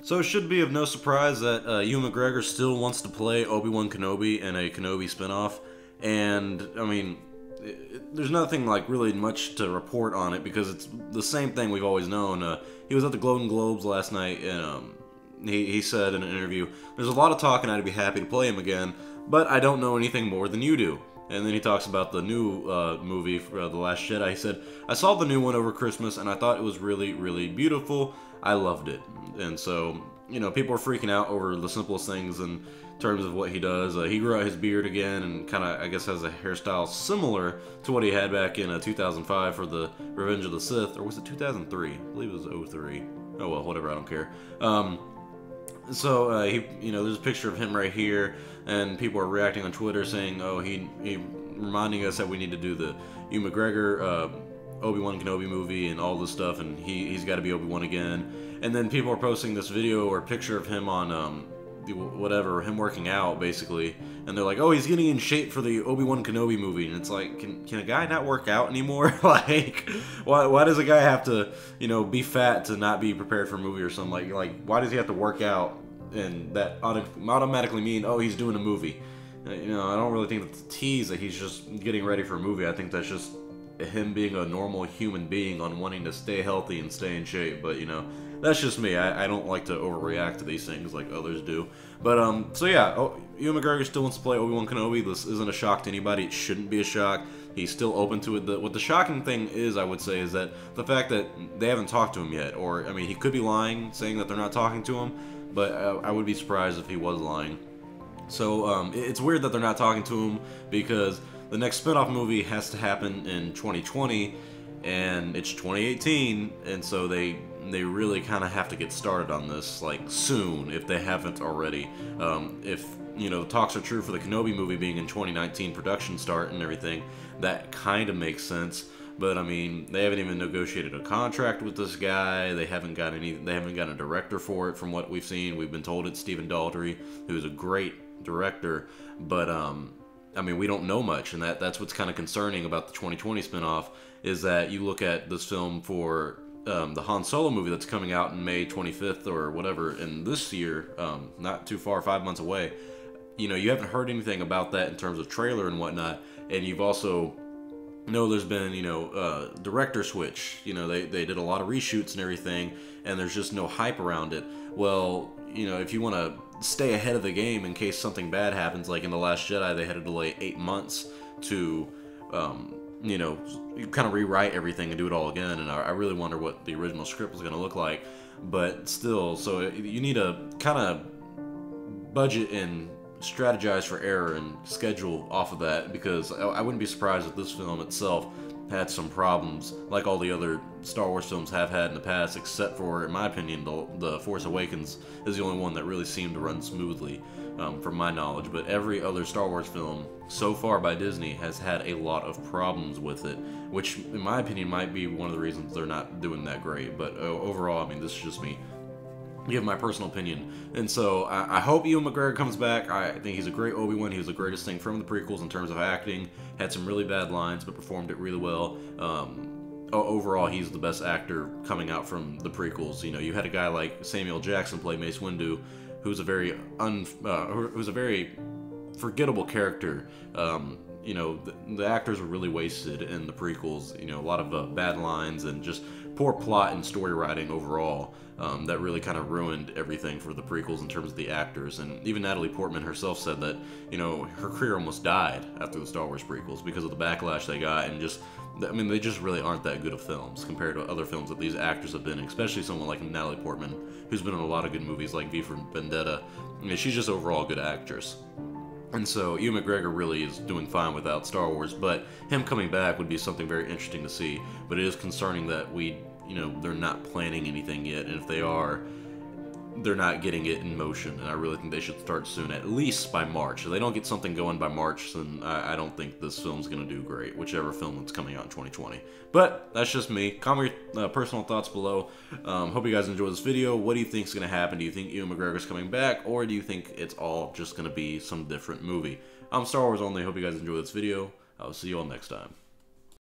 So it should be of no surprise that Ewan Mcgregor still wants to play Obi-Wan Kenobi in a Kenobi spinoff, and I mean, there's nothing like really much to report on it because it's the same thing we've always known. He was at the Golden Globes last night, and he said in an interview, "There's a lot of talk, and I'd be happy to play him again, but I don't know anything more than you do." And then he talks about the new movie, The Last Jedi. He said, "I saw the new one over Christmas, and I thought it was really, really beautiful. I loved it." And so, you know, people are freaking out over the simplest things in terms of what he does. He grew out his beard again and kind of, I guess, has a hairstyle similar to what he had back in 2005 for the Revenge of the Sith. Or was it 2003? I believe it was 03. Oh, well, whatever, I don't care. So you know, there's a picture of him right here, and people are reacting on Twitter saying, "Oh, he reminding us that we need to do the Ewan McGregor Obi-Wan Kenobi movie and all this stuff, and he's got to be Obi-Wan again." And then people are posting this video or picture of him on whatever, him working out basically, and they're like, "Oh, he's getting in shape for the Obi-Wan Kenobi movie," and it's like, can a guy not work out anymore? Like, why does a guy have to, you know, be fat to not be prepared for a movie or something? Like why does he have to work out, and that automatically mean, oh, he's doing a movie? You know, I don't really think that's a tease that he's just getting ready for a movie. I think that's just him being a normal human being on wanting to stay healthy and stay in shape. But, you know, that's just me. I don't like to overreact to these things like others do. But, so yeah, Ewan McGregor still wants to play Obi-Wan Kenobi. This isn't a shock to anybody. It shouldn't be a shock. He's still open to it. What the shocking thing is, I would say, is that the fact that they haven't talked to him yet. Or, I mean, he could be lying, saying that they're not talking to him, but I would be surprised if he was lying. So, it's weird that they're not talking to him because the next spin-off movie has to happen in 2020, and it's 2018, and so they really kind of have to get started on this, like, soon, if they haven't already. If, you know, the talks are true for the Kenobi movie being in 2019 production start and everything, that kind of makes sense. But I mean, they haven't even negotiated a contract with this guy. They haven't got a director for it from what we've seen. We've been told it's Stephen Daldry, who's a great director, but I mean, we don't know much, and that's what's kind of concerning about the 2020 spinoff, is that you look at this film for the Han Solo movie that's coming out in May 25th or whatever, in this year, not too far, 5 months away. You know, you haven't heard anything about that in terms of trailer and whatnot, and you've also there's been, you know, director switch. You know, they did a lot of reshoots and everything, and there's just no hype around it. Well, you know, if you want to stay ahead of the game in case something bad happens, like in The Last Jedi, they had to delay 8 months to, you know, kind of rewrite everything and do it all again, and I really wonder what the original script was going to look like. But still, so you need to kind of budget and strategize for error and schedule off of that, because I wouldn't be surprised if this film itself had some problems like all the other Star Wars films have had in the past, except for, in my opinion, the Force Awakens is the only one that really seemed to run smoothly, from my knowledge. But every other Star Wars film so far by Disney has had a lot of problems with it, which in my opinion might be one of the reasons they're not doing that great. But overall, I mean, this is just me give my personal opinion. And so I hope Ewan McGregor comes back. I think he's a great Obi-Wan. He was the greatest thing from the prequels in terms of acting. Had some really bad lines, but performed it really well. Overall, he's the best actor coming out from the prequels. You know, you had a guy like Samuel Jackson play Mace Windu, who's a very forgettable character. You know, the actors were really wasted in the prequels. You know, a lot of bad lines and just poor plot and story writing overall. That really kind of ruined everything for the prequels in terms of the actors. And even Natalie Portman herself said that, you know, her career almost died after the Star Wars prequels because of the backlash they got, and just, I mean, they just really aren't that good of films compared to other films that these actors have been in, especially someone like Natalie Portman, who's been in a lot of good movies like V for Vendetta. I mean, she's just overall a good actress. And so Ewan McGregor really is doing fine without Star Wars, but him coming back would be something very interesting to see. But it is concerning that they're not planning anything yet, and if they are, they're not getting it in motion, and I really think they should start soon, at least by March. If they don't get something going by March, then I don't think this film's going to do great, whichever film that's coming out in 2020. But that's just me. Comment your personal thoughts below. Hope you guys enjoyed this video. What do you think is going to happen? Do you think Ewan McGregor's coming back, or do you think it's all just going to be some different movie? I'm Star Wars Only. Hope you guys enjoyed this video. I'll see you all next time.